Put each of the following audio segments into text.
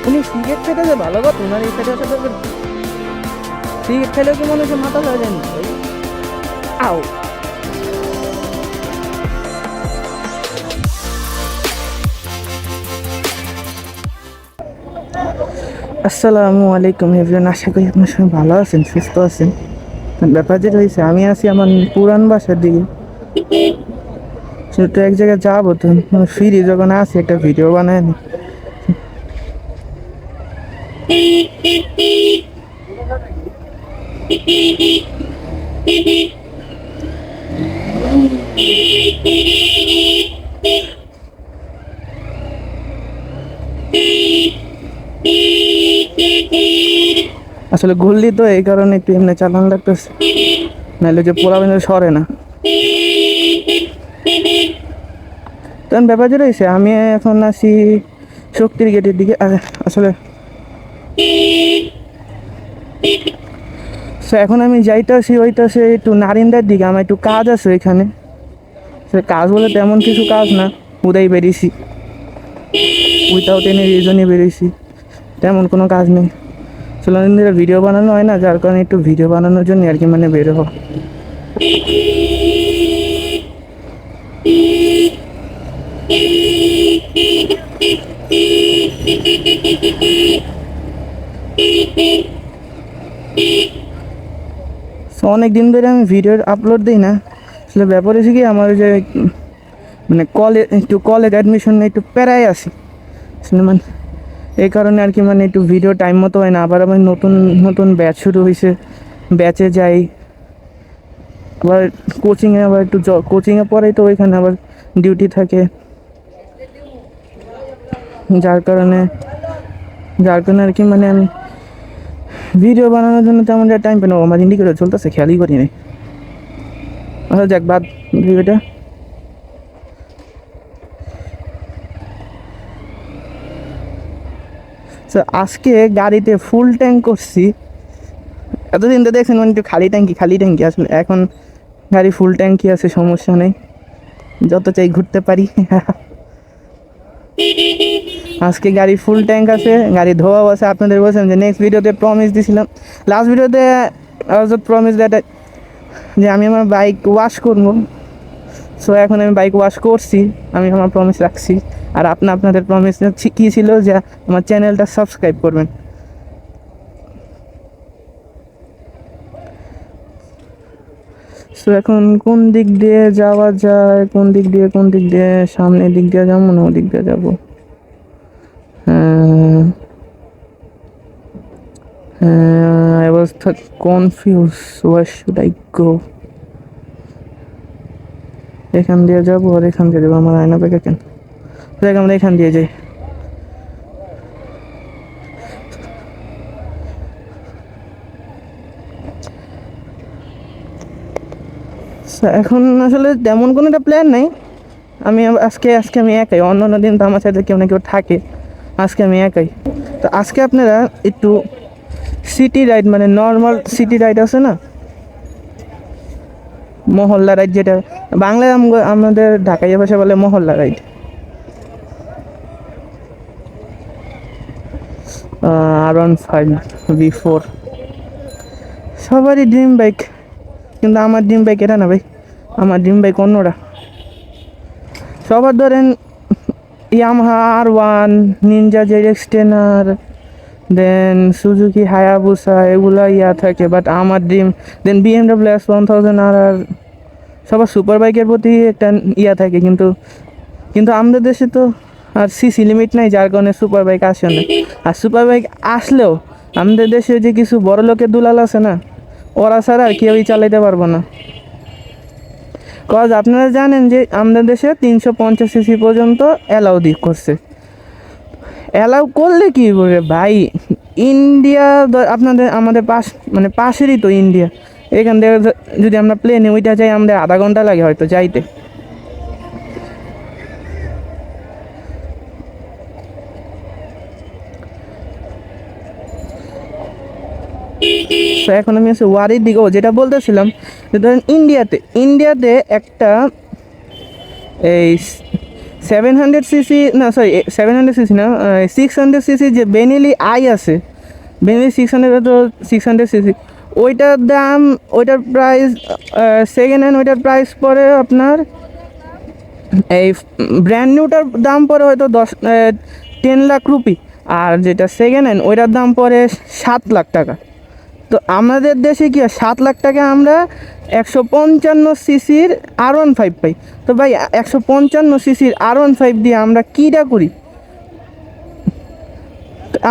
উনি সিগারেট খেতে যে ভালো কথা, ওনার এই সাথে সাথে সিগারেট খেলেও কি মনে হচ্ছে মাথা হয়ে যায় না ভাই? আও, আসসালামু আলাইকুম এভরিওয়ান, আশা করি আপনার সবাই ভালো আছেন, সুস্থ আছেন। ব্যাপার যেটা হয়েছে, আমি আছি আমার পুরান বাসার দিকে, সেটা এক জায়গায় যাবো তো ফ্রি যখন আসি একটা ভিডিও বানায় নি। আসলে ঘুরলি তো এই কারণে একটু এমনি চালান লাগতেছে, নাহলে যে পোলা বেঁধে সরে না। তখন ব্যাপার যেটা হয়েছে, আমি এখন আছি শক্তির গেটের দিকে। আসলে এখন আমি যাইতেছি ওইটাছে একটু নারিন্দার দিকে, আমার একটু কাজ আছে ওইখানে। সে কাজ বলে তেমন কিছু কাজ না, উদাই বেরিয়েছি, উইথাউট এনি রিজনই বেরিয়েছি, তেমন কোনো কাজ নেই। আসলে ভিডিও বানানো হয় না, যার কারণে একটু ভিডিও বানানোর জন্য আর কি মানে বেরো হওয়া। অনেক দিন ধরে আমি ভিডিও আপলোড দিই না। আসলে ব্যাপার হচ্ছে কি, আমার যে মানে কলেজ অ্যাডমিশন একটু প্যারাই আসি আসলে, মানে এই কারণে আর কি মানে একটু ভিডিও টাইম মতো হয় না। আবার আমার নতুন নতুন ব্যাচ শুরু হয়েছে, ব্যাচে যাই, আবার কোচিংয়ে, আবার একটু কোচিংয়ে পড়াই তো ওইখানে আবার ডিউটি থাকে, যার কারণে আর কি মানে আমি ভিডিও বানানোর জন্য তেমন টাইম পেন। আমার ইন্ডিকেটর চলতেছে, খেয়ালই করি নাই। আচ্ছা যাক, বাদ ভিডিওটা। আজকে গাড়িতে ফুল ট্যাঙ্ক করছি। এতদিন তো দেখছেন মানে একটু খালি ট্যাঙ্কি, আসলে এখন গাড়ি ফুল ট্যাঙ্কি আছে, সমস্যা নেই, যত চাই ঘুরতে পারি। আজকে গাড়ি ফুল ট্যাঙ্ক আছে, গাড়ি ধোয়াও আছে। আপনাদের বলছিলাম যে নেক্সট ভিডিওতে প্রমিস দিয়েছিলাম, লাস্ট ভিডিওতে প্রমিস দ্যাট যে আমি আমার বাইক ওয়াশ করবো। সো এখন আমি বাইক ওয়াশ করছি, আমি আমার প্রমিস রাখছি। আর আপনাদের প্রমিস কী ছিল যে আমার চ্যানেলটা সাবস্ক্রাইব করবেন। সো এখন কোন দিক দিয়ে যাওয়া যায়, কোন দিক দিয়ে সামনের দিক দিয়ে যাবো না ওদিক দিয়ে যাবো? I was confused. Where should I go? এখান দিয়ে যাবো আর এখান দিয়ে যাবো, আমার আয়না ব্যাগে কেন? দেখ, আমরা এখান দিয়ে যাই। এখন আসলে তেমন কোনো একটা প্ল্যান নাই। আমি আজকে আমি একাই, অন্য দিন তো আমার সাথে কেউ না কেউ থাকে, আজকে আমি একাই। তো আজকে আপনারা একটু সিটি রাইড, মানে নর্মাল সিটি রাইড আছে না, মহল্লা রাইড, যেটা বাংলায় আমাদের ঢাকাইয়া ভাষা বলে মহল্লা রাইড। R15 V4 সবারই ড্রিম বাইক, কিন্তু আমার ড্রিম বাইক এটা না ভাই, আমার ড্রিম বাইক অন্যরা। সবার ধরেন ইয়ামাহা R1, নিনজা ZX-10, দেন সুজুকি হায়াবুসা, এগুলা থাকে। বাট আমার ড্রিম দেন BMW S1000 সবার সুপার বাইকের প্রতি একটা থাকে, কিন্তু আমাদের দেশে তো আর সিসি লিমিট নাই, যার কারণে সুপার বাইক আসে না। আর সুপার বাইক আসলেও আমাদের দেশে যে কিছু বড় লোকের দুলাল আছে না, ওরা ছাড়া আর কেউই চালাইতে পারবো না। কজ আপনারা জানেন যে আমাদের দেশে 350 সিসি পর্যন্ত অ্যালাউ করছে। অ্যালাউ করলে কি বলে ভাই, ইন্ডিয়া আমাদের মানে পাশেরই তো ইন্ডিয়া। এখান থেকে যদি আমরা প্লেনে ওইটা যাই, আমাদের আধা ঘন্টা লাগে হয়তো যাইতে। তো এখন আমি আছি ওয়ারির দিকেও, যেটা বলতেছিলাম যে ধরেন ইন্ডিয়াতে একটা এই 700 সিসি না, সরি 700 সিসি না, 600 সিসি যে বেনেলি আই আছে, বেনেলি 600 সিসি, ওইটার দাম, ওইটার প্রাইস সেকেন্ড হ্যান্ড, ওইটার প্রাইস পড়ে আপনার, এই ব্র্যান্ড নিউটার দাম পড়ে হয়তো 10 লাখ রুপি, আর যেটা সেকেন্ড হ্যান্ড ওইটার দাম পড়ে 7 লাখ টাকা। তো আমাদের দেশে কি হয়, 7 লাখ টাকা আমরা 155 সিসির R15 পাই। তো ভাই 155 সিসির R15 দিয়ে আমরা কীটা করি?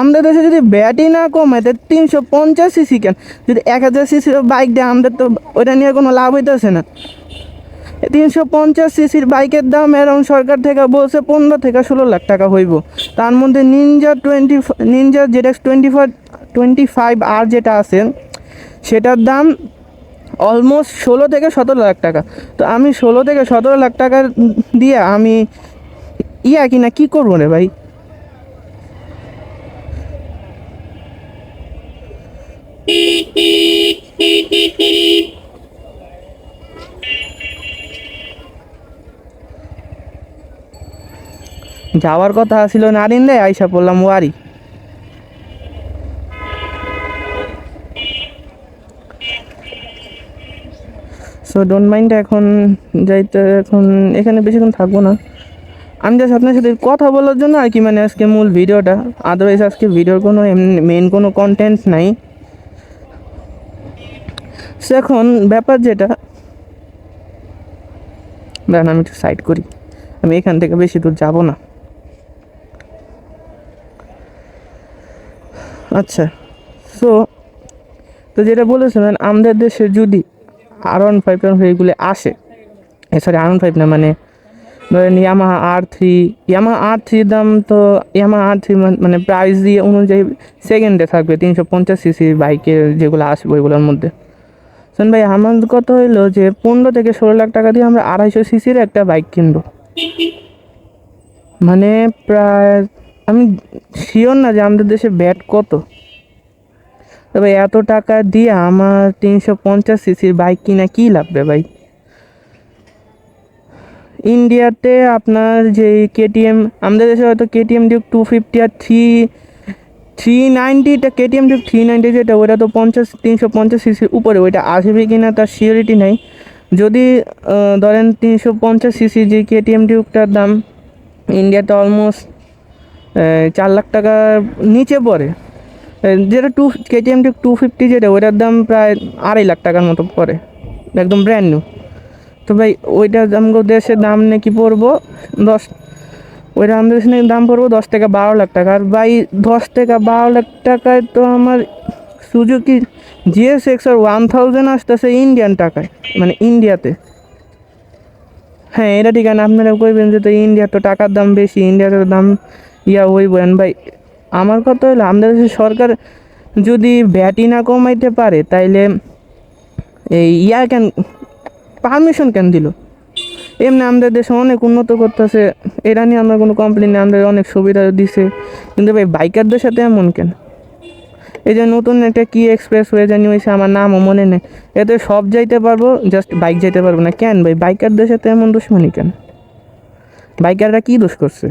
আমাদের দেশে যদি ব্যাটই না কমায় তো 350 সিসি কেন? যদি 1000 সিসির বাইক দেয় আমাদের তো ওইটা নিয়ে কোনো লাভ হইতেছে না। 350 সিসির বাইকের দাম অ্যারাউন্ড সরকার থেকে বলছে 15 থেকে 16 লাখ টাকা হইব। তার মধ্যে নিনজা ZX 25 আর যেটা আছে সেটার দাম অলমোস্ট 16 থেকে 17 লাখ টাকা। তো আমি 16 থেকে 17 লাখ টাকা দিয়ে আমি কিনা কী করবো রে ভাই? যাওয়ার কথা ছিল নারিন্দে, আইসা পড়লাম ওয়ারি। সো ডোন্ট মাইন্ড, এখন যাইতে, এখন এখানে বেশিক্ষণ থাকবো না। আমি জাস্ট আপনার সাথে কথা বলার জন্য আর কি, মানে আজকে মূল ভিডিওটা, আদারওয়াইজ আজকে ভিডিওর কোনো মেন কোনো কন্টেন্ট নাই। সো এখন ব্যাপার যেটা, দাঁড়ান আমি একটু সাইড করি, আমি এখান থেকে বেশি দূর যাব না। আচ্ছা, তো যেটা বলেছিলেন, আমাদের দেশে যদি R15 এগুলো আসে, সরি R15 না, মানে ধরেন ইয়ামাহা R3 দাম, তো ইয়ামাহা R3 মানে প্রাইস দিয়ে অনুযায়ী সেকেন্ডে থাকবে 350 সিসির বাইকের যেগুলো আসবে ওইগুলোর মধ্যে। শোন ভাই, আমার কথা হইলো যে 15 থেকে 16 লাখ টাকা দিয়ে আমরা 250 সিসির একটা বাইক কিনবো। মানে প্রায়, আমি শিওর না যে আমাদের দেশে ব্যাট কত, তবে এত টাকা দিয়ে আমার 350 সিসির বাইক কিনা কী লাগবে ভাই? ইন্ডিয়াতে আপনার যে কেটিএম, আমাদের দেশে হয়তো কেটিএম ডিউক 250 আর 390, কেটিএম ডিউক 390 যেটা, ওইটা তো 350 সিসির উপরে, ওইটা আসবে কি না তার সিওরিটি নাই। যদি ধরেন 350 সিসি যে কেটিএম ডিউকটার দাম ইন্ডিয়াতে অলমোস্ট 4 লাখ টাকার নিচে পড়ে, যেটা কেটিএম ডিউক 250 যেটা, ওইটার দাম প্রায় 2.5 লাখ টাকার মতো পড়ে, একদম ব্র্যান্ড নিউ। তো ভাই ওইটা আমাদের দেশের দাম নাকি পড়বো ওইটা আমাদের দেশে নাকি দাম পড়বো 10 থেকে 12 লাখ টাকা। আর ভাই 10 থেকে 12 লাখ টাকায় তো আমার সুজুকি GSX আর 1000 আসতেছে ইন্ডিয়ান টাকায়, মানে ইন্ডিয়াতে। হ্যাঁ, এটা ঠিক আছে, আপনারা কইবেন যে তো ইন্ডিয়ার তো টাকার দাম বেশি, ইন্ডিয়াতে দাম হইবেন। ভাই আমার কথা হলো, আমাদের দেশের সরকার যদি ভ্যাটই না কমাইতে পারে, তাইলে এই কেন পারমিশন কেন দিল? এমনি আমাদের দেশে অনেক উন্নত করতেছে, এটা নিয়ে আমরা কোনো কমপ্লেন নেই, আমাদের অনেক সুবিধা দিছে। কিন্তু ভাই বাইকারদের সাথে এমন কেন? এই যে নতুন একটা কি এক্সপ্রেস হয়ে জানি হয়েছে, আমার নামও মনে নেই, এতে সব যাইতে পারবো, জাস্ট বাইক যাইতে পারবো না কেন ভাই? বাইকারদের সাথে এমন দুশ্মনী কেন? বাইকাররা কি দোষ করছে?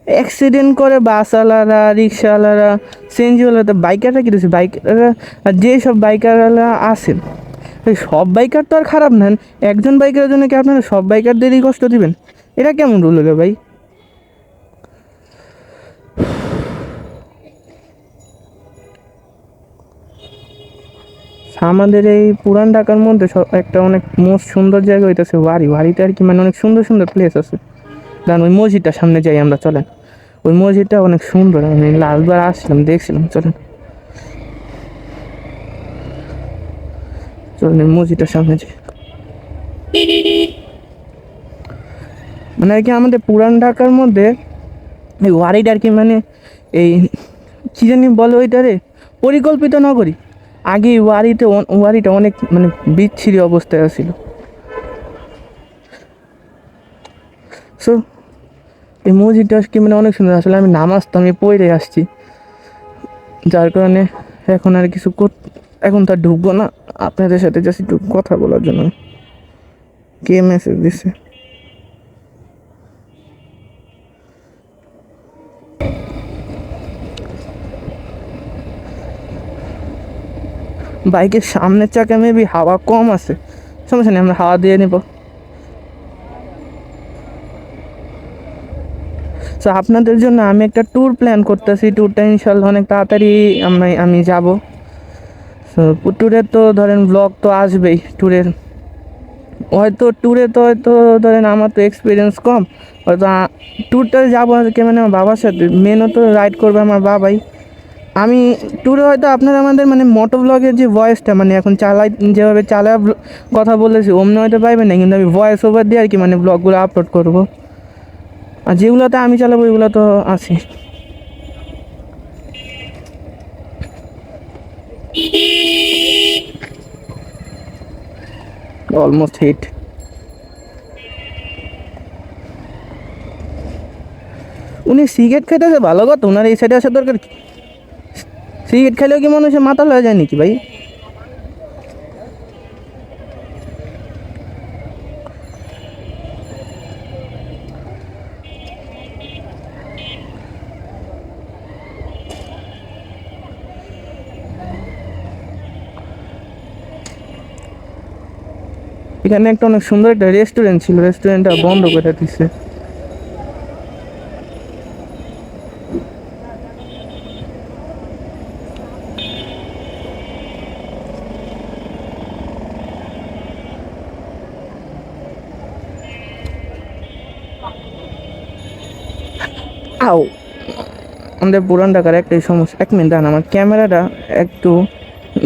অ্যাক্সিডেন্ট করে বাসওয়ালারা, রিক্সাওয়ালারা, সিএনজিওয়ালারা, বাইকাররা কী দিচ্ছে? বাইকাররা, আর যেসব বাইকাররা আছেন, সব বাইকার তো আর খারাপ নেন। একজন বাইকারের জন্য কি আপনারা সব বাইকারদেরই কষ্ট দিবেন? এটা কেমন রুল হলো ভাই? আমাদের এই পুরান ঢাকার মধ্যে একটা অনেক মোস্ট সুন্দর জায়গা হইতেছে ওয়ারিতে আর কি, মানে অনেক সুন্দর সুন্দর প্লেস আছে। কারণ ওই মসজিদটার সামনে যাই আমরা, চলেন। ওই মসজিদটা অনেক সুন্দর, আমি লাস্টবার আসছিলাম, দেখছিলাম, চলেন মসজিদটার সামনে যাই। মানে আর কি আমাদের পুরান ঢাকার মধ্যে এই ওয়ারিটা আর কি, মানে এই কী জানি বলে ওইটারে, পরিকল্পিত নগরী। আগে ওয়ারিটা অনেক মানে বিচ্ছিরি অবস্থায় ছিল। সো এই মসজিদটা কি মানে অনেক সুন্দর। আসলে আমি নামাজ তো আমি পড়ে আসছি, যার কারণে এখন আর কিছু এখন তো আর ঢুকবো না। আপনাদের সাথে জাস্ট একটু কথা বলার জন্য। কে মেসেজ দিচ্ছে? বাইকের সামনের চাকা মেবি হাওয়া কম আছে, সমস্যা নেই, আমরা হাওয়া দিয়ে নেব। সো আপনাদের জন্য আমি একটা ট্যুর প্ল্যান করতেছি, ট্যুরটা ইনশাল্লাহ অনেক তাড়াতাড়ি আমি যাব। সো ট্যুরের তো ধরেন ব্লগ তো আসবেই ট্যুরের, হয়তো ধরেন আমার তো এক্সপিরিয়েন্স কম, হয়তো ট্যুরটা যাবো কে মানে আমার বাবার সাথে, মেনও তো রাইড করবে আমার বাবাই। আমি ট্যুরে হয়তো আপনারা আমাদের মানে মোটো ব্লগের যে ভয়েসটা মানে এখন চালাই, যেভাবে চালায় কথা বলেছি অমনি হয়তো পাইবেন না, কিন্তু আমি ভয়েস ওভার দিয়ে আর কি মানে ব্লগগুলো আপলোড করবো, আর যেগুলোতে আমি চালাবো ওইগুলো তো আছে। Almost hit. উনি সিগারেট খাইতেছে ভালো কথা, ওনার এই সাইডে আসা দরকার কি? সিগারেট খাইলেও কি মানুষের মাতাল হয়ে যায় নাকি ভাই? এখানে একটা অনেক সুন্দর একটা রেস্টুরেন্ট ছিল, রেস্টুরেন্টটা বন্ধ করে দিচ্ছে। আও, আমাদের পুরান ঢাকার একটাই সমস্যা, 1 মিনিট দাঁড়ান, আমার ক্যামেরাটা একটু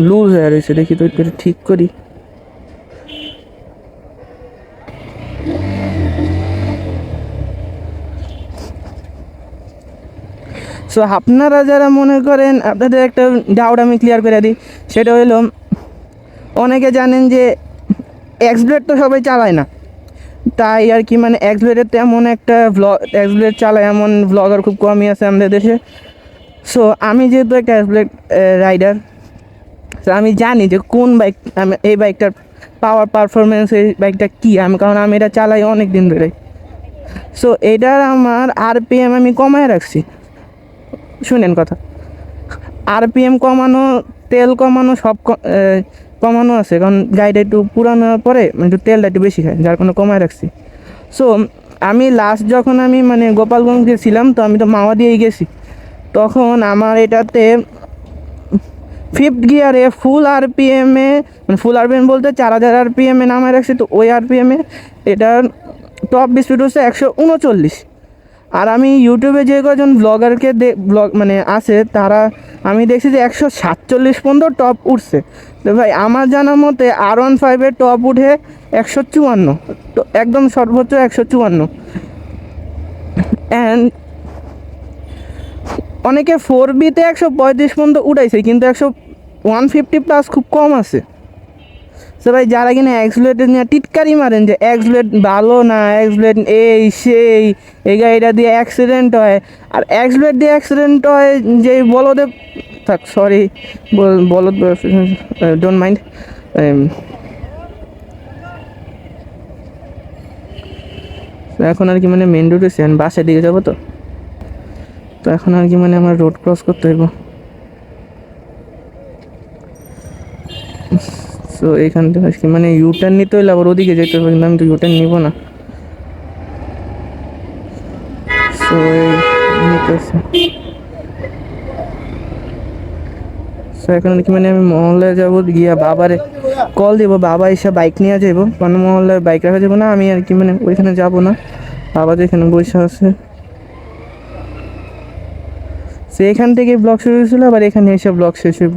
লুজ হয়ে রয়েছে, দেখি তো একটু ঠিক করি। সো আপনারা যারা মনে করেন, আপনাদের একটা ডাউট আমি ক্লিয়ার করে দিই, সেটা হলো অনেকে জানেন যে এক্সব্লেড তো সবাই চালায় না, তাই আর কি মানে এক্সব্লেডের তেমন একটা এক্সব্লেড চালায় এমন ব্লগার খুব কমই আছে আমাদের দেশে। সো আমি যেহেতু একটা এক্সব্লেড রাইডার, তো আমি জানি যে কোন বাইক, আমি এই বাইকটার পাওয়ার পারফরমেন্স, এই বাইকটা কী, কারণ আমি এটা চালাই অনেক দিন ধরে। সো এটার আমার আরপিএম আমি কমায় রাখছি, শুনেন কথা, আরপিএম কমানো, তেল কমানো, সব কমানো আছে, কারণ গাড়িটা একটু পুরানোর পরে একটু তেলটা একটু বেশি খায়, যার কোনো কমায় রাখছি। সো আমি লাস্ট যখন আমি মানে গোপালগঞ্জ গেছিলাম, তো আমি তো মাওয়া দিয়েই গেছি, তখন আমার এটাতে 5th গিয়ারে ফুল আরপিএমে, মানে ফুল আরপিএম বলতে 4000 আরপিএমে নামায় রাখছি, তো ওই আরপিএমে এটার টপ স্পিড হচ্ছে 139। আর আমি ইউটিউবে যে কজন ব্লগারকে ব্লগ মানে আছে, তারা আমি দেখছি যে 147 পর্যন্ত টপ উঠছে। তো ভাই আমার জানার মতে R15-এর টপ উঠে 154, তো একদম সর্বোচ্চ 154। অ্যান্ড অনেকে 4বিতে 135 পর্যন্ত উঠাইছে, কিন্তু 150+ খুব কম আছে। সো ভাই যারা কিনা এক্সব্লেড নিয়ে টিটকারি মারেন যে এক্সব্লেড ভালো না, এক্সব্লেড এই সেই, এই গাড়িটা দিয়ে অ্যাক্সিডেন্ট হয়, আর এক্সব্লেড দিয়ে অ্যাক্সিডেন্ট হয় যে বলদে থাক, সরি বলদ, ডোন্ট মাইন্ড। এখন আর কি মানে মেন রোডে বাসের দিকে যাবো, তো এখন আর কি মানে আমার রোড ক্রস করতে হইব। সো এইখান থেকে আজকে মানে ইউটার্ন নিতে হইলে আবার ওদিকে যেতে হবে, কিন্তু আমি তো ইউটার্ন নিব না। সো নিতেছে, সো এখন কি মানে আমি মহল্লায় যাবো, গিয়া বাবারে কল দেবো, বাবা এসে বাইক নিয়ে যাবো, মানে মহল্লায় বাইক রাখা যাবো না, আমি আর কি মানে ওইখানে যাবো না, বাবা যেখানে বসে আছে। সে এখান থেকে ব্লগ শুরু হয়েছিল, আবার এখানে এসে ব্লগ শেষ হইব।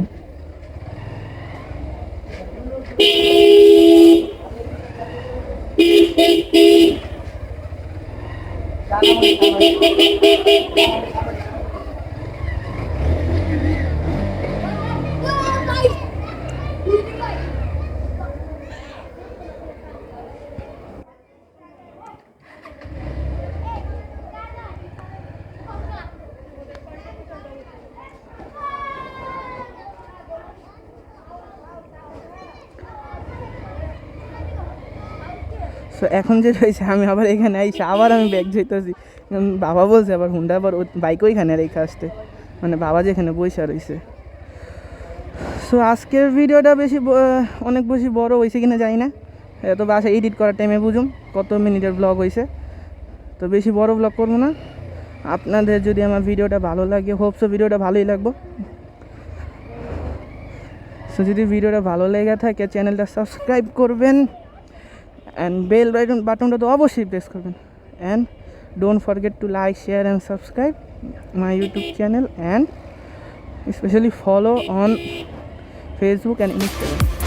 সো এখন যে রয়েছে, আমি আবার এখানে আইসি, আবার আমি ব্যাগ যেতেছি, বাবা বলছে আবার হুন্ডা আবার বাইক ওইখানে রেখে আসতে, মানে বাবা যেখানে বসে রয়েছে। সো আজকের ভিডিওটা অনেক বেশি বড় হয়েছে কিনা জানি না, তবে আসা এডিট করার টাইমে বুঝুম কত মিনিটের ব্লগ হয়েছে। তো বেশি বড় ব্লগ করবো না। আপনাদের যদি আমার ভিডিওটা ভালো লাগে, হোপসো ভিডিওটা ভালোই লাগবো। সো যদি ভিডিওটা ভালো লেগে থাকে চ্যানেলটা সাবস্ক্রাইব করবেন অ্যান্ড বেল বাটনটা তো অবশ্যই প্রেস করবেন। And don't forget to like, share and subscribe my YouTube channel and especially follow on Facebook and Instagram.